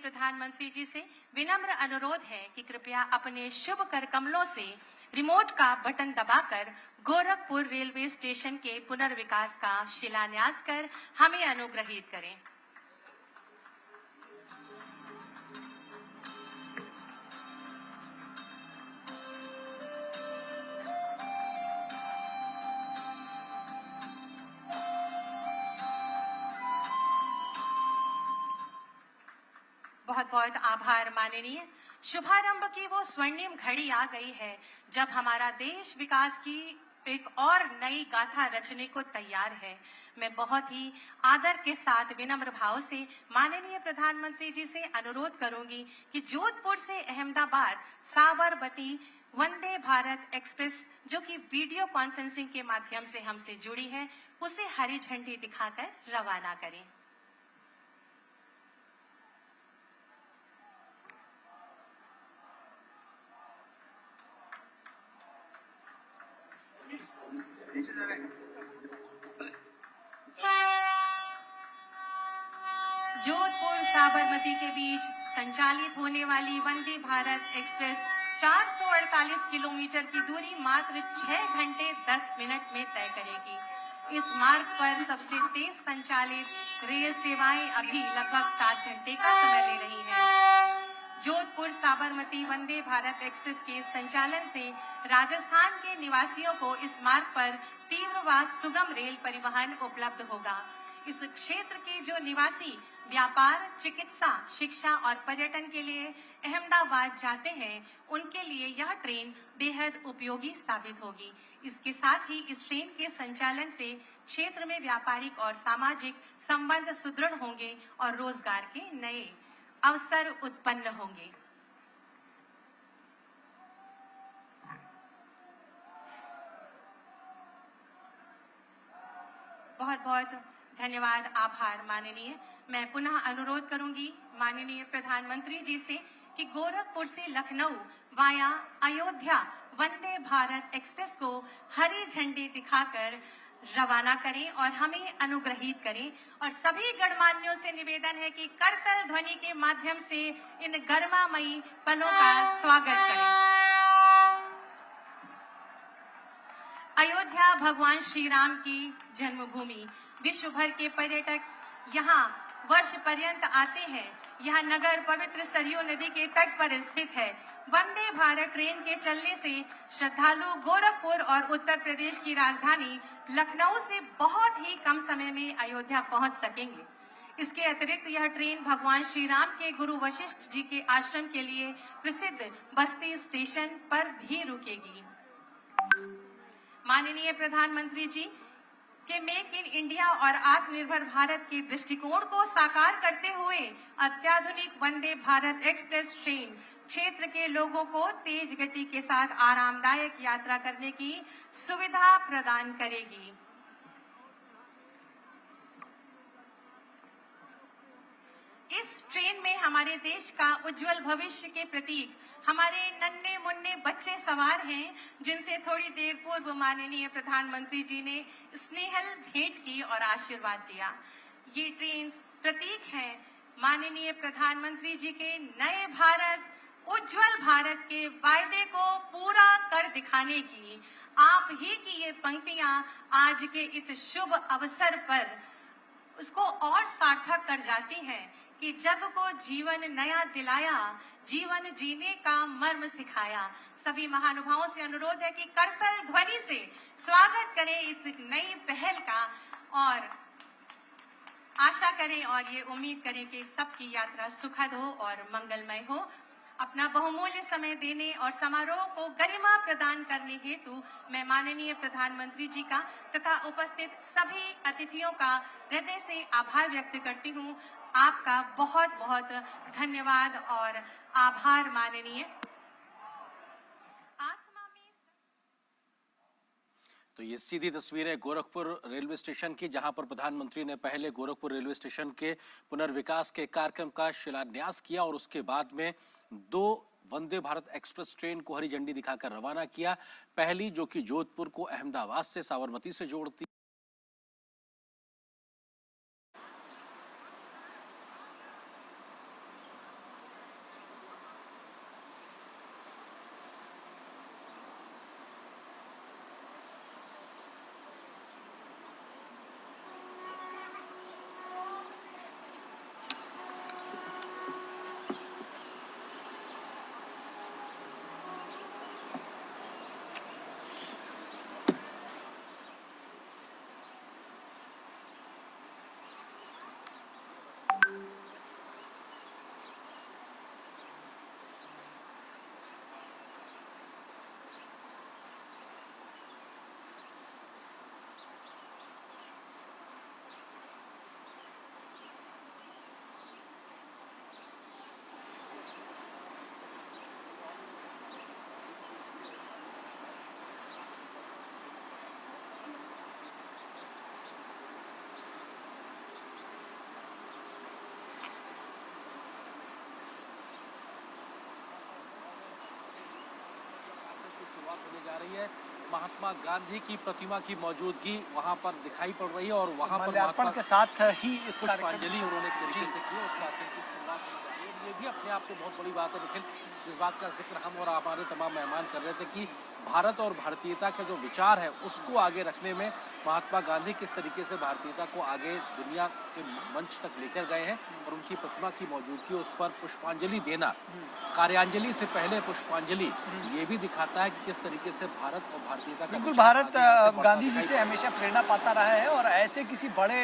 प्रधानमंत्री जी से विनम्र अनुरोध है कि कृपया अपने शुभ कर कमलों से रिमोट का बटन दबाकर गोरखपुर रेलवे स्टेशन के पुनर्विकास का शिलान्यास कर हमें अनुग्रहित करें। बहुत बहुत आभार माननीय। शुभारंभ की वो स्वर्णिम घड़ी आ गई है जब हमारा देश विकास की एक और नई गाथा रचने को तैयार है। मैं बहुत ही आदर के साथ विनम्र भाव से माननीय प्रधानमंत्री जी से अनुरोध करूंगी कि जोधपुर से अहमदाबाद साबरमती वंदे भारत एक्सप्रेस जो कि वीडियो कॉन्फ्रेंसिंग के माध्यम से हमसे जुड़ी है, उसे हरी झंडी दिखाकर रवाना करें। जोधपुर साबरमती के बीच संचालित होने वाली वंदे भारत एक्सप्रेस 448 किलोमीटर की दूरी मात्र 6 घंटे 10 मिनट में तय करेगी। इस मार्ग पर सबसे तेज संचालित रेल सेवाएं अभी लगभग 7 घंटे का समय ले रही हैं। जोधपुर साबरमती वंदे भारत एक्सप्रेस के संचालन से राजस्थान के निवासियों को इस मार्ग पर तीव्र व सुगम रेल परिवहन उपलब्ध होगा। इस क्षेत्र के जो निवासी व्यापार, चिकित्सा, शिक्षा और पर्यटन के लिए अहमदाबाद जाते हैं, उनके लिए यह ट्रेन बेहद उपयोगी साबित होगी। इसके साथ ही इस ट्रेन के संचालन से क्षेत्र में व्यापारिक और सामाजिक संबंध सुदृढ़ होंगे और रोजगार के नए अवसर उत्पन्न होंगे। बहुत बहुत धन्यवाद, आभार माननीय। मैं पुनः अनुरोध करूंगी माननीय प्रधानमंत्री जी से कि गोरखपुर से लखनऊ वाया अयोध्या वंदे भारत एक्सप्रेस को हरी झंडी दिखाकर रवाना करें और हमें अनुग्रहित करें। और सभी गणमान्यों से निवेदन है कि करतल ध्वनि के माध्यम से इन गर्मामयी पलों का स्वागत करें। अयोध्या भगवान श्री राम की जन्मभूमि। विश्व भर के पर्यटक यहाँ वर्ष पर्यंत आते हैं। यह नगर पवित्र सरयू नदी के तट पर स्थित है। वंदे भारत ट्रेन के चलने से श्रद्धालु गोरखपुर और उत्तर प्रदेश की राजधानी लखनऊ से बहुत ही कम समय में अयोध्या पहुंच सकेंगे। इसके अतिरिक्त यह ट्रेन भगवान श्री राम के गुरु वशिष्ठ जी के आश्रम के लिए प्रसिद्ध बस्ती स्टेशन पर भी रुकेगी। माननीय प्रधानमंत्री जी के मेक इन इंडिया और आत्मनिर्भर भारत के दृष्टिकोण को साकार करते हुए अत्याधुनिक वंदे भारत एक्सप्रेस ट्रेन क्षेत्र के लोगों को तेज गति के साथ आरामदायक यात्रा करने की सुविधा प्रदान करेगी। इस ट्रेन में हमारे देश का उज्जवल भविष्य के प्रतीक हमारे नन्हे मुन्ने बच्चे सवार हैं, जिनसे थोड़ी देर पूर्व माननीय प्रधानमंत्री जी ने स्नेहल भेंट की और आशीर्वाद दिया। ये ट्रेन प्रतीक है माननीय प्रधानमंत्री जी के नए भारत, उज्जवल भारत के वायदे को पूरा कर दिखाने की। आप ही की ये पंक्तियां आज के इस शुभ अवसर पर उसको और सार्थक कर जाती हैं कि जग को जीवन नया दिलाया, जीवन जीने का मर्म सिखाया। सभी महानुभावों से अनुरोध है कि करतल ध्वनि से स्वागत करें इस नई पहल का और आशा करें और ये उम्मीद करें कि सबकी यात्रा सुखद हो और मंगलमय हो। अपना बहुमूल्य समय देने और समारोह को गरिमा प्रदान करने हेतु मैं माननीय प्रधानमंत्री जी का तथा उपस्थित सभी अतिथियों का हृदय से आभार व्यक्त करती हूँ। आपका बहुत बहुत धन्यवाद और आभार माननीय। तो ये सीधी तस्वीरें गोरखपुर रेलवे स्टेशन की, जहां पर प्रधानमंत्री ने पहले गोरखपुर रेलवे स्टेशन के पुनर्विकास के कार्यक्रम का शिलान्यास किया और उसके बाद में 2 वंदे भारत एक्सप्रेस ट्रेन को हरी झंडी दिखाकर रवाना किया। पहली जो कि जोधपुर को अहमदाबाद से साबरमती से जोड़ती शुरुआत होने जा रही है। महात्मा गांधी की प्रतिमा की मौजूदगी वहां पर दिखाई पड़ रही है और वहां पर माल्यार्पण के साथ ही इस पुष्पांजलि उन्होंने एक तरीके से की है। उस कार्यक्रम की शुरुआत होने जा रही है। ये भी अपने आप में बहुत बड़ी बात है। लेकिन इस बात का जिक्र हम और हमारे तमाम मेहमान कर रहे थे कि भारत और भारतीयता का जो विचार है उसको आगे रखने में महात्मा गांधी किस तरीके से भारतीयता को आगे दुनिया के मंच तक लेकर गए हैं और उनकी प्रतिमा की मौजूदगी, उस पर पुष्पांजलि देना, कार्यांजलि से पहले पुष्पांजलि, ये भी दिखाता है कि किस तरीके से भारत और भारतीयता का बिल्कुल विचार भारत आगे ऐसे बढ़ता गांधी जी दिखाई से पड़ता है। हमेशा प्रेरणा पाता रहा है और ऐसे किसी बड़े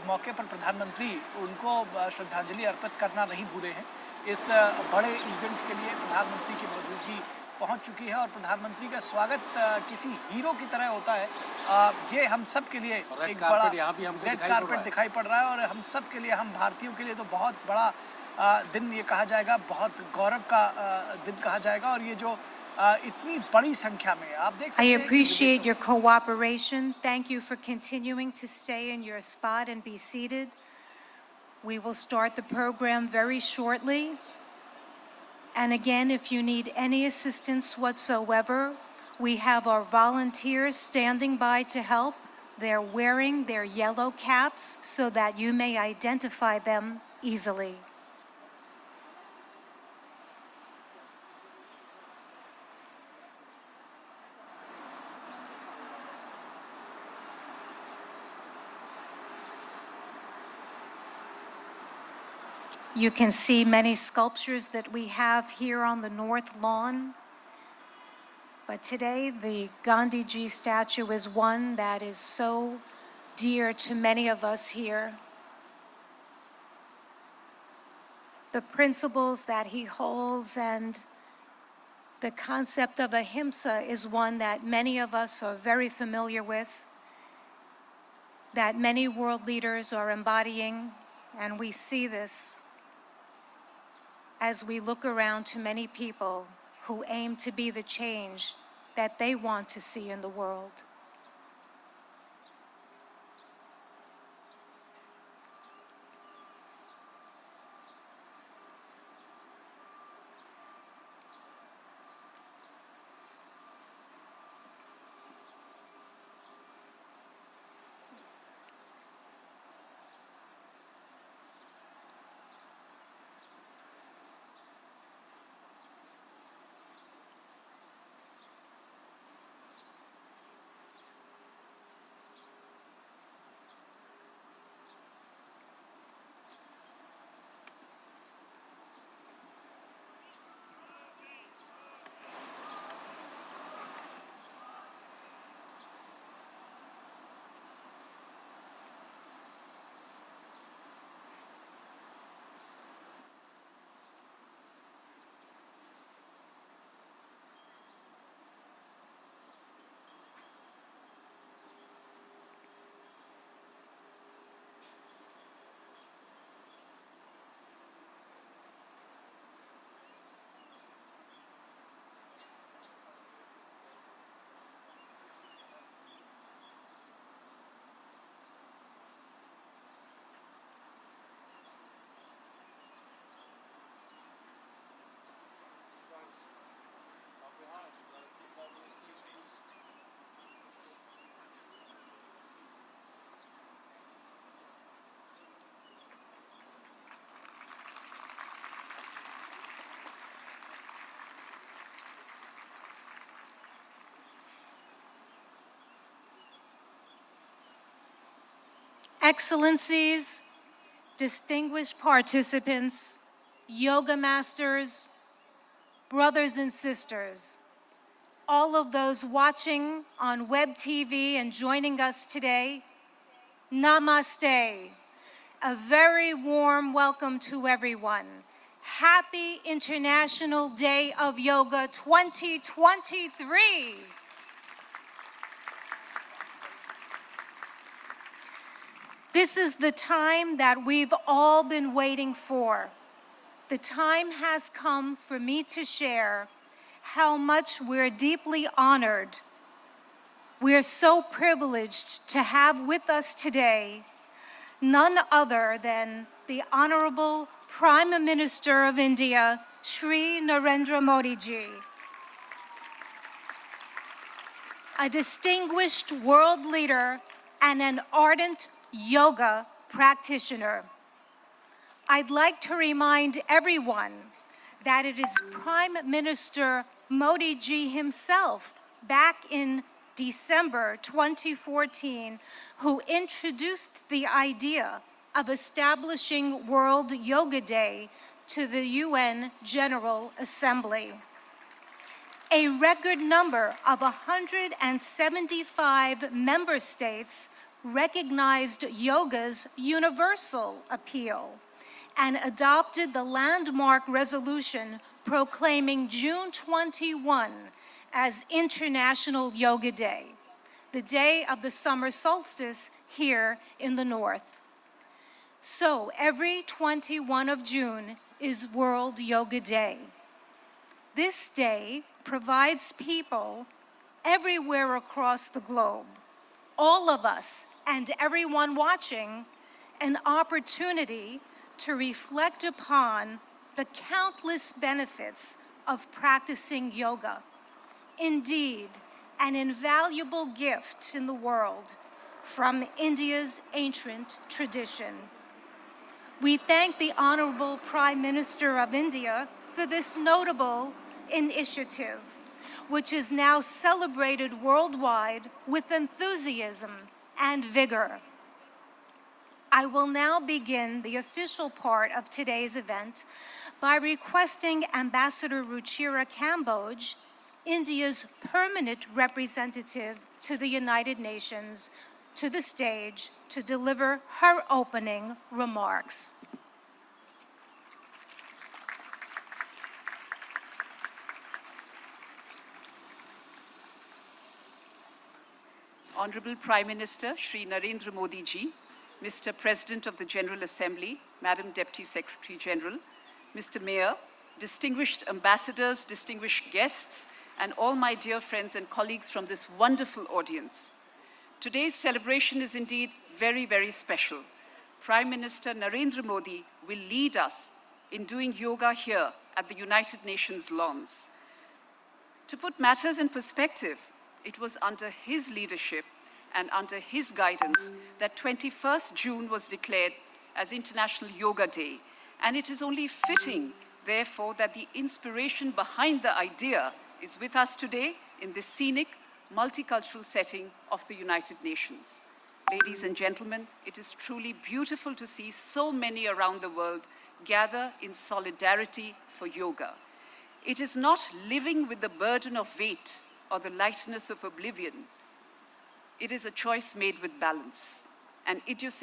मौके पर प्रधानमंत्री उनको श्रद्धांजलि अर्पित करना नहीं भूले हैं। इस बड़े इवेंट के लिए प्रधानमंत्री की मौजूदगी पहुंच चुकी है और प्रधानमंत्री का स्वागत किसी हीरो की तरह होता है। ये हम सब के लिए एक बड़ा रेड कारपेट दिखाई पड़ रहा है और हम सब के लिए, हम भारतीयों के लिए तो बहुत बड़ा दिन ये कहा जाएगा, बहुत गौरव का दिन कहा जाएगा। और ये जो इतनी बड़ी संख्या में आप देख सकते I हैं कि appreciate your cooperation. Thank you for continuing to stay in your spot and be seated. We will start the program very shortly. And again, if you need any assistance whatsoever, we have our volunteers standing by to help. They're wearing their yellow caps so that you may identify them easily. You can see many sculptures that we have here on the north lawn. But today, the Gandhi Ji statue is one that is so dear to many of us here. The principles that he holds and the concept of ahimsa is one that many of us are very familiar with, that many world leaders are embodying, and we see this as we look around to many people who aim to be the change that they want to see in the world. Excellencies, distinguished participants, yoga masters, brothers and sisters, all of those watching on web TV and joining us today, namaste. A very warm welcome to everyone. Happy International Day of Yoga 2023. This is the time that we've all been waiting for. The time has come for me to share how much we're deeply honored. We're so privileged to have with us today none other than the Honorable Prime Minister of India, Shri Narendra Modi ji. a distinguished world leader, and an ardent yoga practitioner. I'd like to remind everyone that it is Prime Minister Modi ji himself, back in December 2014, who introduced the idea of establishing World Yoga Day to the UN General Assembly. A record number of 175 member states recognized yoga's universal appeal and adopted the landmark resolution proclaiming June 21 as International Yoga Day, the day of the summer solstice here in the north. So every 21 of June is World Yoga Day. This day provides people everywhere across the globe, all of us and everyone watching, an opportunity to reflect upon the countless benefits of practicing yoga. Indeed, an invaluable gift in the world from India's ancient tradition. We thank the Honorable Prime Minister of India for this notable initiative, which is now celebrated worldwide with enthusiasm and vigor. I will now begin the official part of today's event by requesting Ambassador Ruchira Kamboj, India's permanent representative to the United Nations, to the stage to deliver her opening remarks. Honorable Prime Minister Shri Narendra Modi ji, Mr. President of the General Assembly, Madam Deputy Secretary General, Mr. Mayor, distinguished ambassadors, distinguished guests, and all my dear friends and colleagues from this wonderful audience. Today's celebration is indeed very, very special. Prime Minister Narendra Modi will lead us in doing yoga here at the United Nations lawns. To put matters in perspective, it was under his leadership and under his guidance that 21st June was declared as International Yoga Day. And it is only fitting, therefore, that the inspiration behind the idea is with us today in this scenic, multicultural setting of the United Nations. Ladies and gentlemen, it is truly beautiful to see so many around the world gather in solidarity for yoga. It is not living with the burden of weight or the lightness of oblivion. It is a choice made with balance, an idiosyncrasy